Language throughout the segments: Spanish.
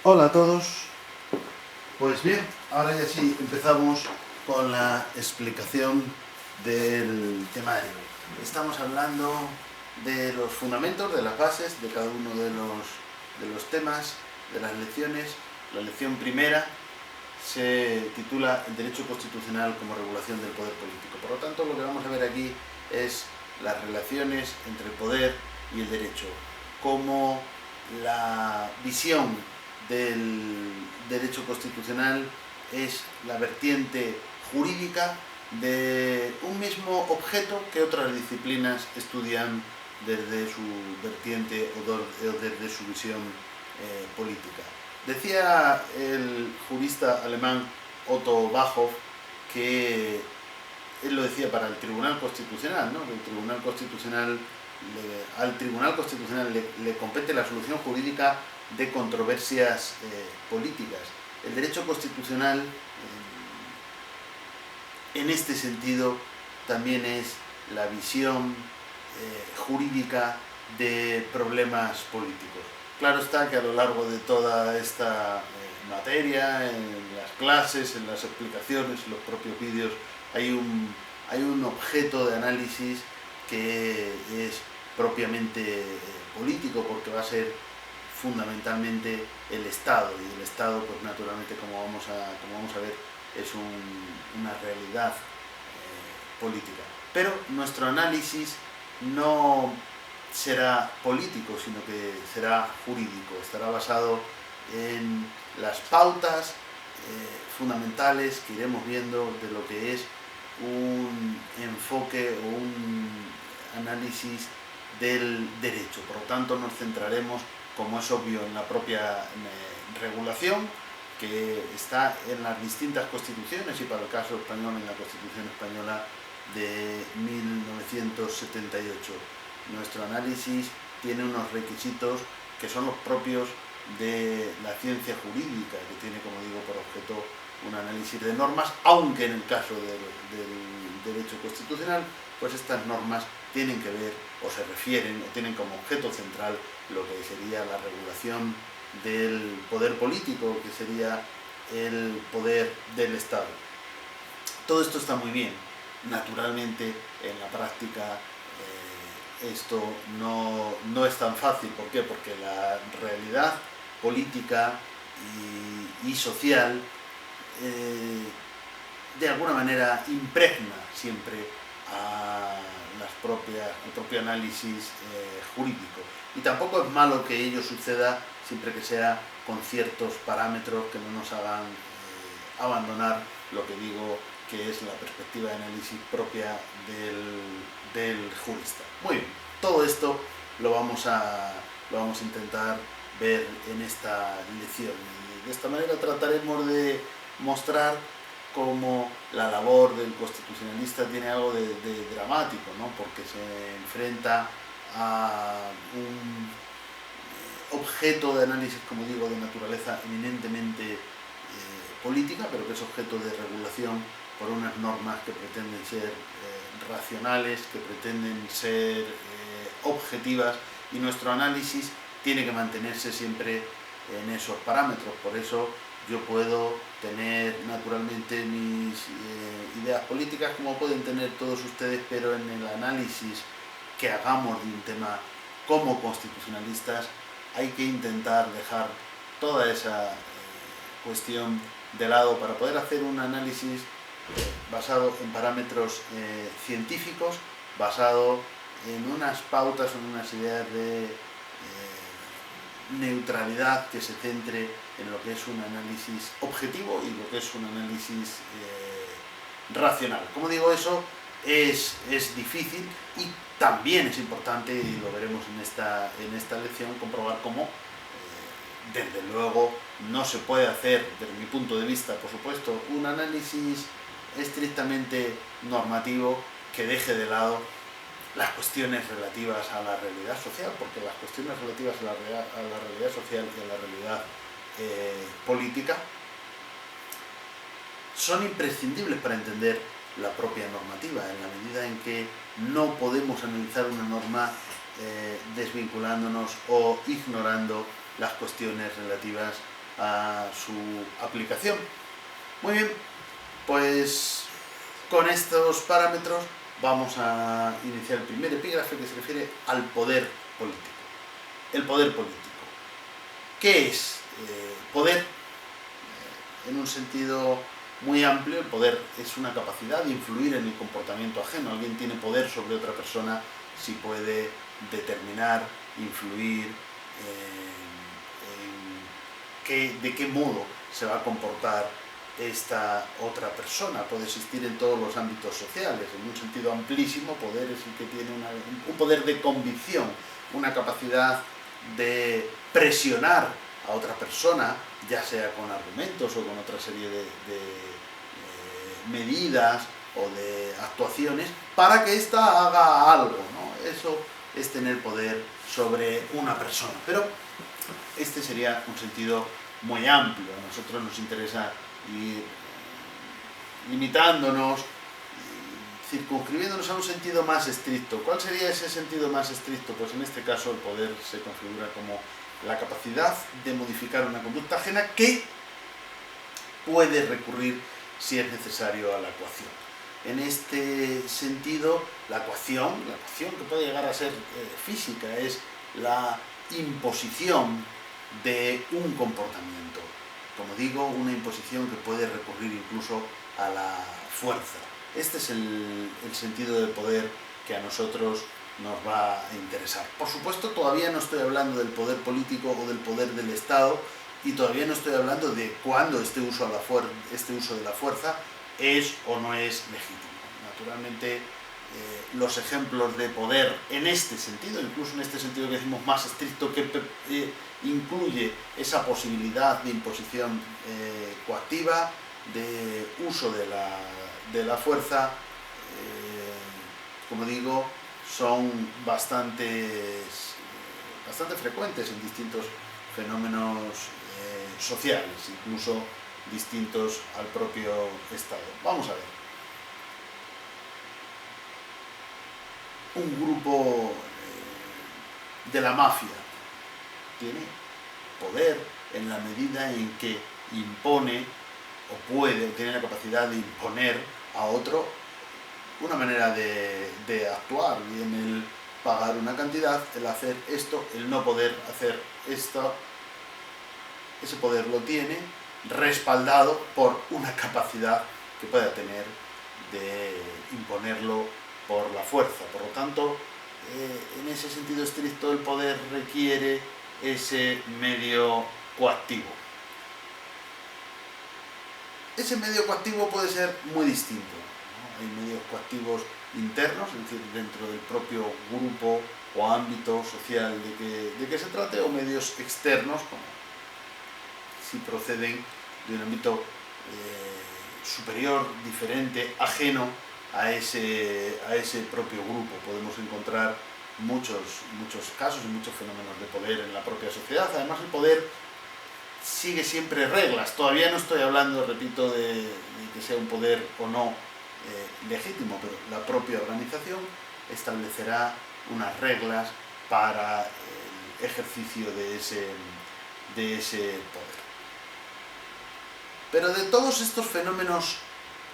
Hola a todos. Pues bien, ahora ya sí empezamos con la explicación del temario. Estamos hablando de los fundamentos, de las bases de cada uno de los temas, de las lecciones. La lección primera se titula El derecho constitucional como regulación del poder político. Por lo tanto, lo que vamos a ver aquí es las relaciones entre el poder y el derecho, como la visión del derecho constitucional es la vertiente jurídica de un mismo objeto que otras disciplinas estudian desde su vertiente o desde su visión política. Decía el jurista alemán Otto Bachhoff que él lo decía para el Tribunal Constitucional, ¿no? El Tribunal Constitucional al Tribunal Constitucional le compete la solución jurídica de controversias políticas. El derecho constitucional, en este sentido, también es la visión jurídica de problemas políticos. Claro está que a lo largo de toda esta materia, en las clases, en las explicaciones, en los propios vídeos, hay un objeto de análisis que es propiamente político, porque va a ser fundamentalmente el Estado, y el Estado, pues naturalmente, como vamos a ver, es una realidad política. Pero nuestro análisis no será político, sino que será jurídico, estará basado en las pautas fundamentales que iremos viendo de lo que es un enfoque o un análisis del derecho. Por lo tanto, nos centraremos, como es obvio, en la propia regulación, que está en las distintas constituciones, y para el caso español en la Constitución Española de 1978. Nuestro análisis tiene unos requisitos que son los propios de la ciencia jurídica, que tiene, como digo, por objeto un análisis de normas, aunque en el caso del derecho constitucional, pues estas normas tienen que ver o se refieren o tienen como objeto central lo que sería la regulación del poder político, que sería el poder del Estado. Todo esto está muy bien. Naturalmente, en la práctica esto no es tan fácil. ¿Por qué? Porque la realidad política y social de alguna manera impregna siempre al propio análisis jurídico. Y tampoco es malo que ello suceda siempre que sea con ciertos parámetros que no nos hagan abandonar lo que digo que es la perspectiva de análisis propia del jurista. Muy bien, todo esto lo vamos a intentar ver en esta lección. Y de esta manera trataremos de mostrar cómo la labor del constitucionalista tiene algo de dramático, ¿no? Porque se enfrenta a un objeto de análisis, como digo, de naturaleza eminentemente política, pero que es objeto de regulación por unas normas que pretenden ser racionales, que pretenden ser objetivas, y nuestro análisis tiene que mantenerse siempre en esos parámetros. Por eso yo puedo tener naturalmente mis ideas políticas, como pueden tener todos ustedes, pero en el análisis que hagamos de un tema como constitucionalistas hay que intentar dejar toda esa cuestión de lado para poder hacer un análisis basado en parámetros científicos, basado en unas pautas, en unas ideas de neutralidad que se centre en lo que es un análisis objetivo y lo que es un análisis racional. Como digo, eso es difícil, y también es importante, y lo veremos en esta lección, comprobar cómo desde luego no se puede hacer, desde mi punto de vista, por supuesto, un análisis estrictamente normativo que deje de lado las cuestiones relativas a la realidad social, porque las cuestiones relativas a la realidad social y a la realidad política son imprescindibles para entender la propia normativa, en la medida en que no podemos analizar una norma desvinculándonos o ignorando las cuestiones relativas a su aplicación. Muy bien, pues con estos parámetros vamos a iniciar el primer epígrafe, que se refiere al poder político. El poder político. ¿Qué es poder? En un sentido muy amplio, el poder es una capacidad de influir en el comportamiento ajeno. Alguien tiene poder sobre otra persona si puede determinar, influir de qué modo se va a comportar esta otra persona. Puede existir en todos los ámbitos sociales. En un sentido amplísimo, poder es el que tiene un poder de convicción, una capacidad de presionar a otra persona, ya sea con argumentos o con otra serie de medidas o de actuaciones, para que ésta haga algo, ¿no? Eso es tener poder sobre una persona. Pero este sería un sentido muy amplio. A nosotros nos interesa ir limitándonos, circunscribiéndonos a un sentido más estricto. ¿Cuál sería ese sentido más estricto? Pues en este caso el poder se configura como la capacidad de modificar una conducta ajena que puede recurrir si es necesario a la coacción. En este sentido, la coacción que puede llegar a ser física, es la imposición de un comportamiento. Como digo, una imposición que puede recurrir incluso a la fuerza. Este es el sentido del poder que a nosotros nos va a interesar. Por supuesto, todavía no estoy hablando del poder político o del poder del Estado, y todavía no estoy hablando de cuándo este uso de la fuerza es o no es legítimo. Naturalmente, los ejemplos de poder en este sentido, incluso en este sentido que decimos más estricto, que incluye esa posibilidad de imposición coactiva, de uso de la fuerza, como digo, son bastante frecuentes en distintos fenómenos sociales, incluso distintos al propio Estado. Vamos a ver. Un grupo de la mafia tiene poder en la medida en que impone o tiene la capacidad de imponer a otro una manera de actuar, bien el pagar una cantidad, el hacer esto, el no poder hacer esto. Ese poder lo tiene respaldado por una capacidad que pueda tener de imponerlo por la fuerza. Por lo tanto, en ese sentido estricto, el poder requiere ese medio coactivo. Ese medio coactivo puede ser muy distinto, ¿no? Hay medios coactivos internos, es decir, dentro del propio grupo o ámbito social de que se trate, o medios externos, como si proceden de un ámbito superior, diferente, ajeno a ese propio grupo. Podemos encontrar muchos casos y muchos fenómenos de poder en la propia sociedad. Además, el poder sigue siempre reglas. Todavía no estoy hablando, repito, de que sea un poder o no legítimo, pero la propia organización establecerá unas reglas para el ejercicio de ese poder. Pero de todos estos fenómenos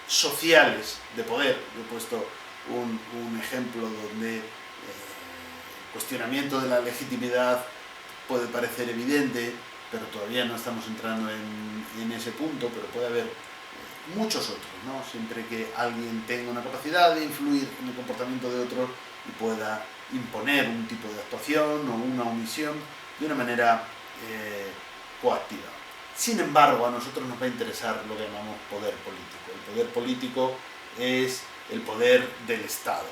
sociales de poder, he puesto un ejemplo donde el cuestionamiento de la legitimidad puede parecer evidente, pero todavía no estamos entrando en ese punto, pero puede haber muchos otros, ¿no? Siempre que alguien tenga una capacidad de influir en el comportamiento de otros y pueda imponer un tipo de actuación o una omisión de una manera coactiva. Sin embargo, a nosotros nos va a interesar lo que llamamos poder político. El poder político es el poder del Estado.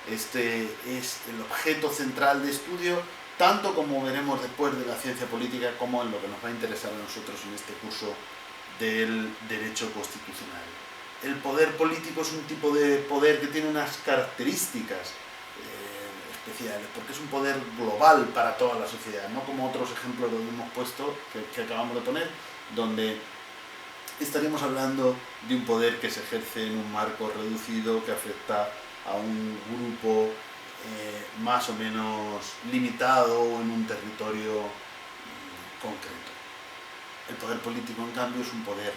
Este es el objeto central de estudio, tanto como veremos después de la ciencia política, como en lo que nos va a interesar a nosotros en este curso del derecho constitucional. El poder político es un tipo de poder que tiene unas características especiales, porque es un poder global para toda la sociedad, no como otros ejemplos que hemos puesto, que acabamos de poner, donde estaríamos hablando de un poder que se ejerce en un marco reducido que afecta a un grupo más o menos limitado en un territorio concreto. El poder político, en cambio, es un poder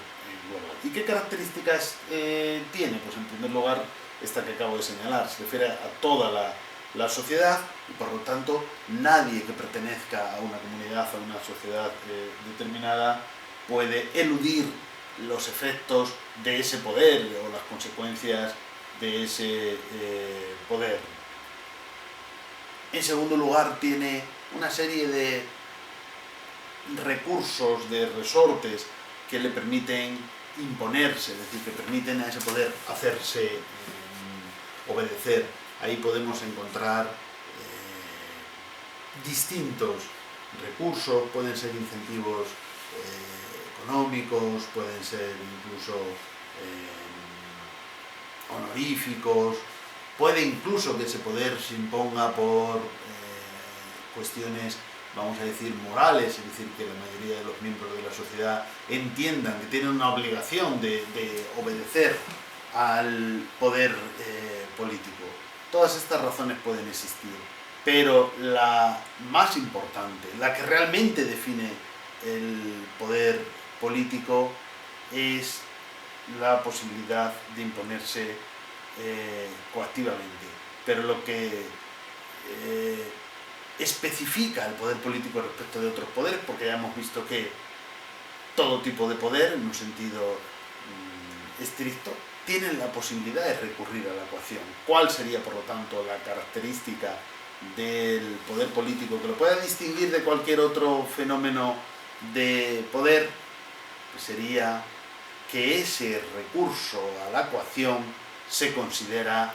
global. ¿Y qué características tiene? Pues en primer lugar, esta que acabo de señalar, se refiere a toda la sociedad y por lo tanto nadie que pertenezca a una comunidad, a una sociedad determinada puede eludir los efectos de ese poder o las consecuencias de ese poder. En segundo lugar, tiene una serie de recursos, de resortes que le permiten imponerse, es decir, que permiten a ese poder hacerse obedecer. Ahí podemos encontrar distintos recursos, pueden ser incentivos económicos, pueden ser incluso honoríficos, puede incluso que ese poder se imponga por cuestiones, vamos a decir, morales, es decir, que la mayoría de los miembros de la sociedad entiendan que tienen una obligación de obedecer al poder político. Todas estas razones pueden existir, pero la más importante, la que realmente define el poder político, es la posibilidad de imponerse coactivamente. Pero lo que especifica el poder político respecto de otros poderes, porque ya hemos visto que todo tipo de poder, en un sentido estricto, tienen la posibilidad de recurrir a la coacción. ¿Cuál sería, por lo tanto, la característica del poder político que lo pueda distinguir de cualquier otro fenómeno de poder? Pues sería que ese recurso a la coacción se considera